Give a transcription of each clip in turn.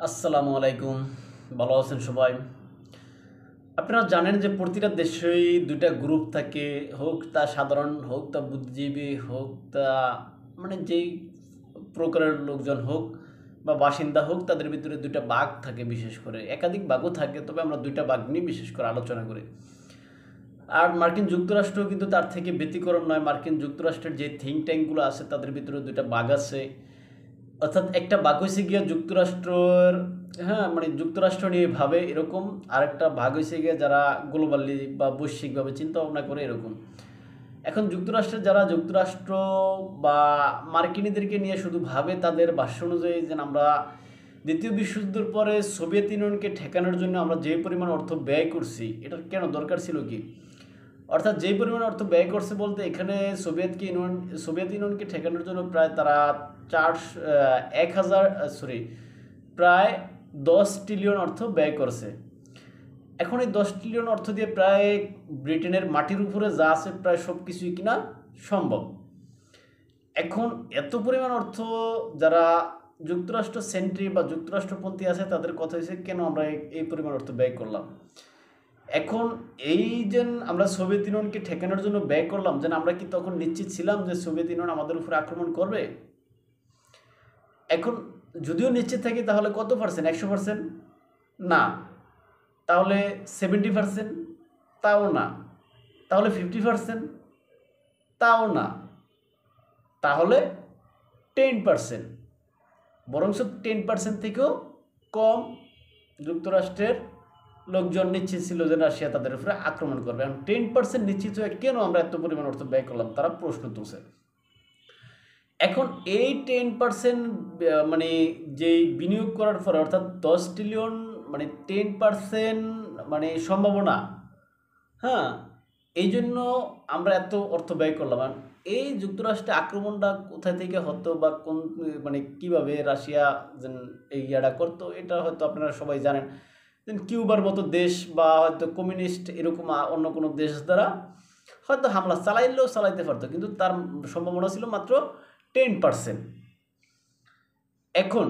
আসসালামু আলাইকুম। ভালো আছেন সবাই? আপনারা জানেন যে প্রতিটা দেশেই ২ টা গ্রুপ থাকে। হোক তা সাধারণ, হোক তা বুদ্ধিজীবী, হোক তা যেই প্রকারের লোকজন হোক বা বাসিন্দা হোক, তাদের ভিতরে ২ টা ভাগ থাকে বিশেষ করে। একাধিক ভাগও থাকে, তবে আমরা ২ টা ভাগ নিয়ে বিশেষ করে আলোচনা করি। আর মার্কিন যুক্তরাষ্ট্রও কিন্তু তার থেকে ব্যতিক্রম নয়। মার্কিন যুক্তরাষ্ট্রের যে থিঙ্ক ট্যাঙ্কগুলো আছে তাদের ভিতরে ২ টা ভাগ আছে। অর্থাৎ একটা ভাগ হইছে গিয়া যুক্তরাষ্ট্রের, হ্যাঁ, যুক্তরাষ্ট্র নিয়ে ভাবে এরকম। আরেকটা ভাগ হইছে গিয়া যারা গ্লোবালি বা বৈশ্বিকভাবে চিন্তা ভাবনা করে এরকম। এখন যুক্তরাষ্ট্রের যারা যুক্তরাষ্ট্র বা মার্কিনীদেরকে নিয়ে শুধু ভাবে, তাদের ভাষ্য অনুযায়ী যে আমরা দ্বিতীয় বিশ্বযুদ্ধের পরে সোভিয়েত ইউনিয়নকে ঠেকানোর জন্য আমরা যে পরিমাণ অর্থ ব্যয় করছি, এটার কেন দরকার ছিল কি? অর্থাৎ যেই পরিমাণ অর্থ ব্যয় করছে বলতে এখানে সোভিয়েত ইউনিয়নকে ঠেকানোর জন্য প্রায় তারা চার ১,০০০ সরি প্রায় ১০ ট্রিলিয়ন অর্থ ব্যয় করছে। এখন এই ১০ ট্রিলিয়ন অর্থ দিয়ে প্রায় ব্রিটেনের মাটির উপরে যা আছে প্রায় সব কিছুই কিনা সম্ভব। এখন এত পরিমাণ অর্থ যারা যুক্তরাষ্ট্র সেন্ট্রি বা যুক্তরাষ্ট্রপন্থী আছে তাদের কথা হচ্ছে কেন আমরা এই পরিমাণ অর্থ ব্যয় করলাম। এখন এই যে আমরা সোভিয়েত ইউনিয়নকে ঠেকানোর জন্য ব্যয় করলাম, যেন আমরা কি তখন নিশ্চিত ছিলাম যে সোভিয়েত ইউনিয়ন আমাদের উপরে আক্রমণ করবে? এখন যদিও নিশ্চিত থাকি তাহলে কত পার্সেন্ট? ১০০%? না। তাহলে 70%? তাও না। তাহলে 50%? তাও না। তাহলে 10%? বরঞ্চ 10% থেকেও কম যুক্তরাষ্ট্রের লোকজন নিশ্চিত ছিল যে রাশিয়া তাদের উপরে আক্রমণ করবে। এখন 10% নিশ্চিত হয়ে কেন আমরা এত পরিমাণ অর্থ ব্যয় করলাম, তারা প্রশ্ন তুলছে। এখন এই 10% যেই বিনিয়োগ করার পরে, অর্থাৎ ১০ ট্রিলিয়ন 10% সম্ভাবনা, হ্যাঁ, এই জন্য আমরা এত অর্থ ব্যয় করলাম। আর এই যুক্তরাষ্ট্রে আক্রমণটা কোথায় থেকে হতো বা কোন কিভাবে রাশিয়া যেন এই ইয়াটা করতো, এটা হয়তো আপনারা সবাই জানেন। যেন কিউবার মতো দেশ বা হয়তো কমিউনিস্ট এরকম অন্য কোনো দেশ দ্বারা হয়তো হামলা চালাইলেও চালাইতে পারতো, কিন্তু তার সম্ভাবনা ছিল মাত্র 10%। এখন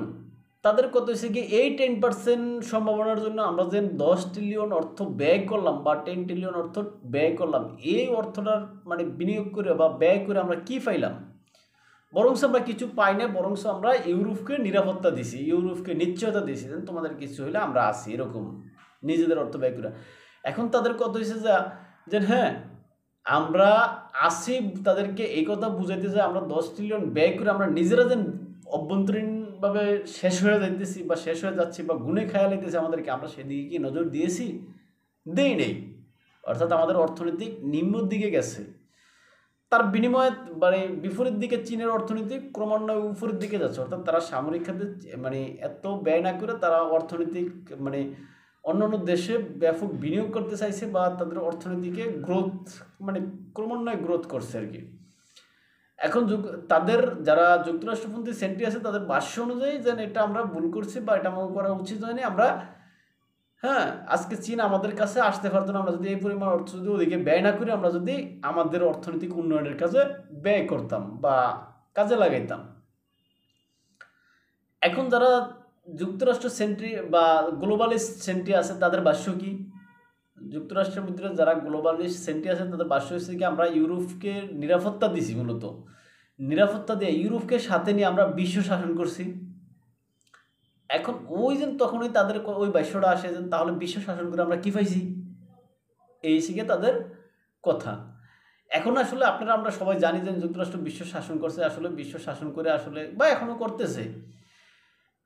তাদের কথা হচ্ছে কি, এই 10% সম্ভাবনার জন্য আমরা যে ১০ ট্রিলিয়ন অর্থ ব্যয় করলাম বা 10 ট্রিলিয়ন অর্থ ব্যয় করলাম, এই অর্থটার বিনিয়োগ করে বা ব্যয় করে আমরা কি পাইলাম? বরংস আমরা কিছু পাই না, বরংস আমরা ইউরোপকে নিরাপত্তা দিছি, ইউরোপকে নিশ্চয়তা দিছি যে তোমাদের কিছু হইলে আমরা আছি, এরকম নিজেদের অর্থ ব্যয় করে। এখন তাদের কথা হয়েছে যে হ্যাঁ আমরা আসি, তাদেরকে এই কথা বুঝাইতে যে আমরা ১০ ট্রিলিয়ন ব্যয় করে আমরা নিজেরা যেন অভ্যন্তরীণভাবে শেষ হয়ে যাইতেছি বা শেষ হয়ে যাচ্ছি বা গুণে খায়া লাইতেছি আমাদেরকে, আমরা সেদিকে কি নজর দিয়েছি? দেই নেই। অর্থাৎ আমাদের অর্থনৈতিক নিম্নর দিকে গেছে। তার বিনিময়ে বিপরীত দিকে চীনের অর্থনীতি ক্রমান্বয়ে উপরের দিকে যাচ্ছে। অর্থাৎ তারা সামরিক খাতে এত ব্যয় না করে তারা অর্থনৈতিক অন্যান্য দেশে ব্যাপক বিনিয়োগ করতে চাইছে বা তাদের অর্থনীতিকে গ্রোথ ক্রমান্বয়ে গ্রোথ করছে আর কি। এখন তাদের যারা যুক্তরাষ্ট্রপন্থী সেন্ট্রি আছে তাদের ভাষ্য অনুযায়ী যেন এটা আমরা ভুল করছি বা এটা আমাদের করা উচিত হয়নি। আমরা, হ্যাঁ, আজকে চীন আমাদের কাছে আসতে পারতো না আমরা যদি এই পরিমাণ অর্থ যদি ওদিকে ব্যয় না করি, আমরা যদি আমাদের অর্থনৈতিক উন্নয়নের কাজে ব্যয় করতাম বা কাজে লাগাইতাম। এখন যারা যুক্তরাষ্ট্র সেন্ট্রি বা গ্লোবালিস্ট সেন্ট্রি আছে তাদের ভাষ্য কি? যুক্তরাষ্ট্রের ভিতরে যারা গ্লোবালিস্ট সেন্ট্রি আছে তাদের ভাষ্য হচ্ছে কি, আমরা ইউরোপকে নিরাপত্তা দিছি, মূলত নিরাপত্তা দিয়ে ইউরোপকে সাথে নিয়ে আমরা বিশ্ব শাসন করছি। এখন ওই যে তখনই তাদের ওই ভাষ্যটা আসে যে তাহলে বিশ্ব শাসন করে আমরা কি পাইছি, এই শিখে তাদের কথা। এখন আসলে আমরা সবাই জানি যে যুক্তরাষ্ট্র বিশ্ব শাসন করছে, আসলে বিশ্ব শাসন করে আসলে বা এখনো করতেছে।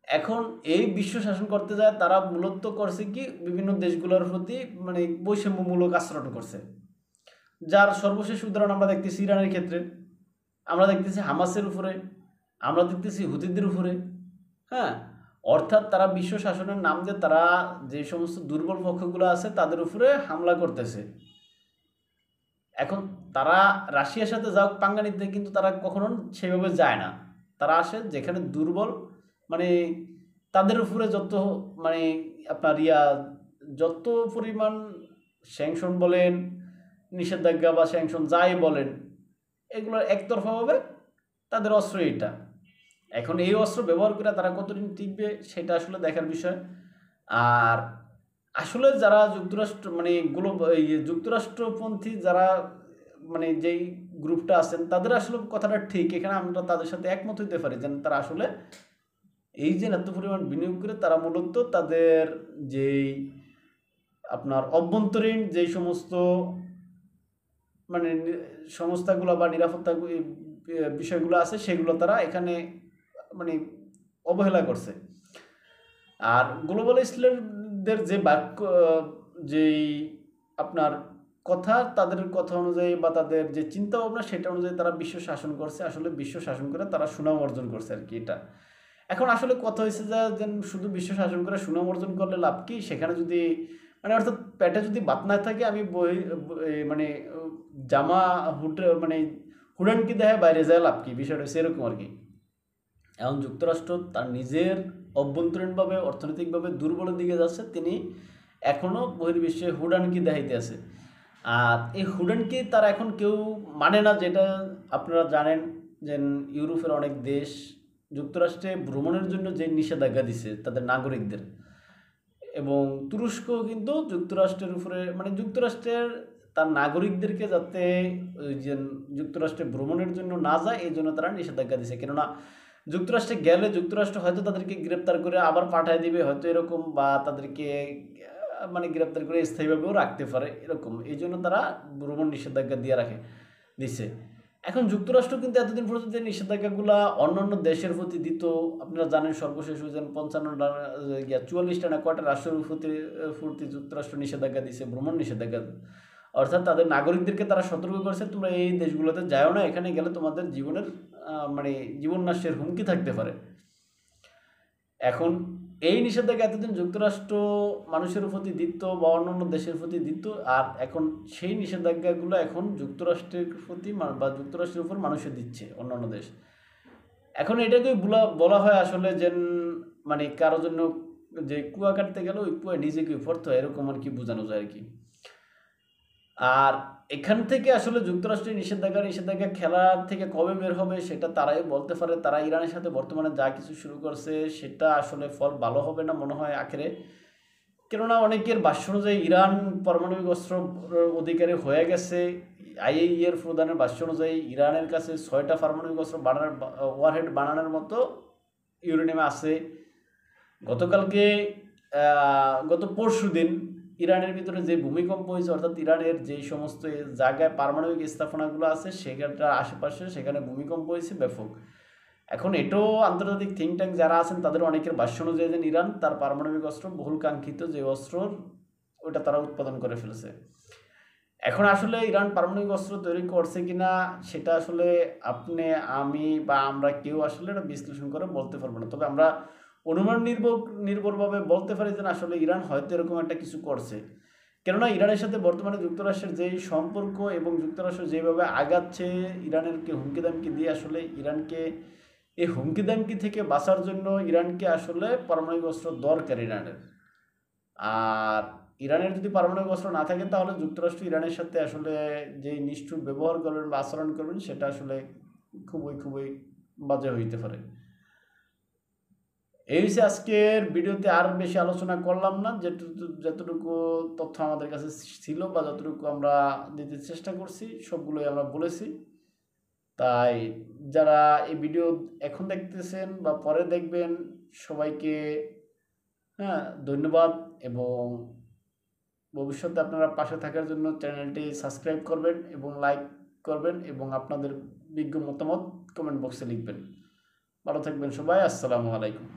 এখন এই বিশ্ব শাসন করতে যায় তারা মূলত করছে কি, বিভিন্ন দেশগুলোর প্রতি বৈষম্যমূলক আচরণ করছে। যার সর্বশেষ উদাহরণ আমরা দেখতেছি ইরানের ক্ষেত্রে, আমরা দেখতেছি হামাসের উপরে, আমরা দেখতেছি হুতিদের উপরে। হ্যাঁ, অর্থাৎ তারা বিশ্ব শাসনের নাম দিয়ে তারা যে সমস্ত দুর্বল পক্ষগুলো আছে তাদের উপরে হামলা করতেছে। এখন তারা রাশিয়ার সাথে যাও পাঙ্গা নিতে, কিন্তু তারা কখনো সেভাবে যায় না। তারা আসে যেখানে দুর্বল, মানে তাদের উপরে যত মানে আপনার যত পরিমাণ স্যাংশন বলেন, নিষেধাজ্ঞা বা স্যাংশন যাই বলেন, এগুলো একতরফাভাবে তাদের অস্ত্র এটা। এখন এই অস্ত্র ব্যবহার করে তারা কতদিন টিকবে সেটা আসলে দেখার বিষয়। আর আসলে যারা যুক্তরাষ্ট্র মানে যুক্তরাষ্ট্রপন্থী যারা মানে যেই গ্রুপটা আছেন তাদের আসলে কথাটা ঠিক, এখানে আমরা তাদের সাথে একমত হইতে পারি যে তারা আসলে এই যে এত পরিমাণ বিনিয়োগ করে তারা মূলত তাদের যেই আপনার অভ্যন্তরীণ যেই সমস্ত মানে সংস্থাগুলো বা নিরাপত্তা বিষয়গুলো আছে সেগুলো তারা এখানে মানে অবহেলা করছে। আর গ্লোবালিস্টদের যে বাক্য যেই আপনার কথা, তাদের কথা অনুযায়ী বা তাদের যে চিন্তা ভাবনা সেটা অনুযায়ী তারা বিশ্ব শাসন করছে, আসলে বিশ্ব শাসন করে তারা সুনাম অর্জন করছে আর কি। এটা এখন আসলে কথা হয়েছে যে শুধু বিশ্ব শাসন করে সুনাম অর্জন করলে লাভ কি, সেখানে যদি মানে অর্থাৎ পেটে যদি ভাত না থাকে আমি মানে জামা মানে হুডানকি দেয় বাইরে যায় লাভ কি, বিষয়টা সেরকম আর কি। এখন যুক্তরাষ্ট্র তার নিজের অভ্যন্তরীণভাবে অর্থনৈতিকভাবে দুর্বলের দিকে যাচ্ছে, তিনি এখনও বহির্বিশ্বে হুডানকি দেখাইতে আছে। আর এই হুডানকি তারা এখন কেউ মানে না, যেটা আপনারা জানেন যে ইউরোপের অনেক দেশ যুক্তরাষ্ট্রে ভ্রমণের জন্য যে নিষেধাজ্ঞা দিছে তাদের নাগরিকদের, এবং তুরস্ক কিন্তু যুক্তরাষ্ট্রের উপরে মানে যুক্তরাষ্ট্রের তার নাগরিকদেরকে যাতে ওই যে যুক্তরাষ্ট্রে ভ্রমণের জন্য না যায় এই জন্য তারা নিষেধাজ্ঞা দিছে। কেননা যুক্তরাষ্ট্রে গেলে যুক্তরাষ্ট্র হয়তো তাদেরকে গ্রেপ্তার করে আবার পাঠায় দিবে হয়তো এরকম, বা তাদেরকে মানে গ্রেপ্তার করে স্থায়ীভাবেও রাখতে পারে এরকম, এই জন্য তারা ভ্রমণ নিষেধাজ্ঞা দিয়ে দিছে। এখন যুক্তরাষ্ট্র কিন্তু এতদিন পর্যন্ত নিষেধাজ্ঞাগুলা অন্যান্য দেশের প্রতি দিত। আপনারা জানেন সর্বশেষ হয়েছেন 44টা না কয়টা রাষ্ট্রের প্রতি যুক্তরাষ্ট্র নিষেধাজ্ঞা দিছে, ভ্রমণ নিষেধাজ্ঞা। অর্থাৎ তাদের নাগরিকদেরকে তারা সতর্ক করেছে তোমরা এই দেশগুলোতে যাও না, এখানে গেলে তোমাদের জীবনের মানে জীবন নাশের হুমকি থাকতে পারে। এখন এই নিষেধাজ্ঞা এতদিন যুক্তরাষ্ট্র মানুষের প্রতি দিত বা অন্যান্য দেশের প্রতি দিত, আর এখন সেই নিষেধাজ্ঞাগুলো এখন যুক্তরাষ্ট্রের প্রতি বা যুক্তরাষ্ট্রের উপর মানুষের দিচ্ছে অন্যান্য দেশ। এখন এটাকে বলা হয় আসলে যে মানে কারো জন্য যে কুয়া কাটতে গেলে ওই কুয়া নিজেকে পড়তে হয়, এরকম আর কি বোঝানো যায় আর কি। আর এখান থেকে আসলে যুক্তরাষ্ট্রের নিষেধাজ্ঞা খেলার থেকে কবে বের হবে সেটা তারাই বলতে পারে। তারা ইরানের সাথে বর্তমানে যা কিছু শুরু করছে সেটা আসলে ফল ভালো হবে না মনে হয় আখেরে। কেননা অনেকের ভাষ্য অনুযায়ী ইরান পারমাণবিক অস্ত্র অধিকারী হয়ে গেছে। আইএইএর প্রধানের ভাষ্য অনুযায়ী ইরানের কাছে 6টা পারমাণবিক অস্ত্র ওয়ারহেড বানানোর মতো ইউরেনিয়াম আছে। গত পরশু দিন ইরানের ভিতরে যে ভূমিকম্প হয়েছে, অর্থাৎ ইরানের যে সমস্ত জায়গায় পারমাণবিক স্থাপনাগুলো আছে সেখানটার আশেপাশে সেখানে ভূমিকম্প হয়েছে ব্যাপক। এখন এটাও আন্তর্জাতিক থিঙ্ক ট্যাঙ্ক যারা আছেন তাদের অনেকের ভাষ্য অনুযায়ী যে ইরান তার পারমাণবিক অস্ত্র বহুল কাঙ্ক্ষিত যে অস্ত্র ওটা তারা উৎপাদন করে ফেলেছে। এখন আসলে ইরান পারমাণবিক অস্ত্র তৈরি করছে কিনা সেটা আসলে আপনি আমি বা আমরা কেউ আসলে এটা বিশ্লেষণ করে বলতে পারবো না, তবে আমরা অনুমান নির্ভরভাবে বলতে পারি যে আসলে ইরান হয়তো এরকম একটা কিছু করছে। কেননা ইরানের সাথে বর্তমানে যুক্তরাষ্ট্রের যেই সম্পর্ক এবং যুক্তরাষ্ট্র যেভাবে আগাচ্ছে ইরানেরকে হুমকি দামকি দিয়ে, আসলে ইরানকে এই হুমকি দামকি থেকে বাঁচার জন্য ইরানকে আসলে পারমাণবিক অস্ত্র দরকার ইরানের। আর ইরানের যদি পারমাণবিক অস্ত্র না থাকে তাহলে যুক্তরাষ্ট্র ইরানের সাথে আসলে যেই নিষ্ঠুর ব্যবহার করবেন বা আচরণ করবেন সেটা আসলে খুবই বাজে হইতে পারে। এই হচ্ছে আজকের ভিডিওতে, আর বেশি আলোচনা করলাম না, যতটুকু তথ্য আমাদের কাছে ছিল বা যতটুকু আমরা দিতে চেষ্টা করছি সবগুলোই আমরা বলেছি। তাই যারা এই ভিডিও এখন দেখতেছেন বা পরে দেখবেন সবাইকে ধন্যবাদ, এবং ভবিষ্যতে আপনারা পাশে থাকার জন্য চ্যানেলটি সাবস্ক্রাইব করবেন এবং লাইক করবেন এবং আপনাদের বিজ্ঞ মতামত কমেন্ট বক্সে লিখবেন। ভালো থাকবেন সবাই, আসসালামু আলাইকুম।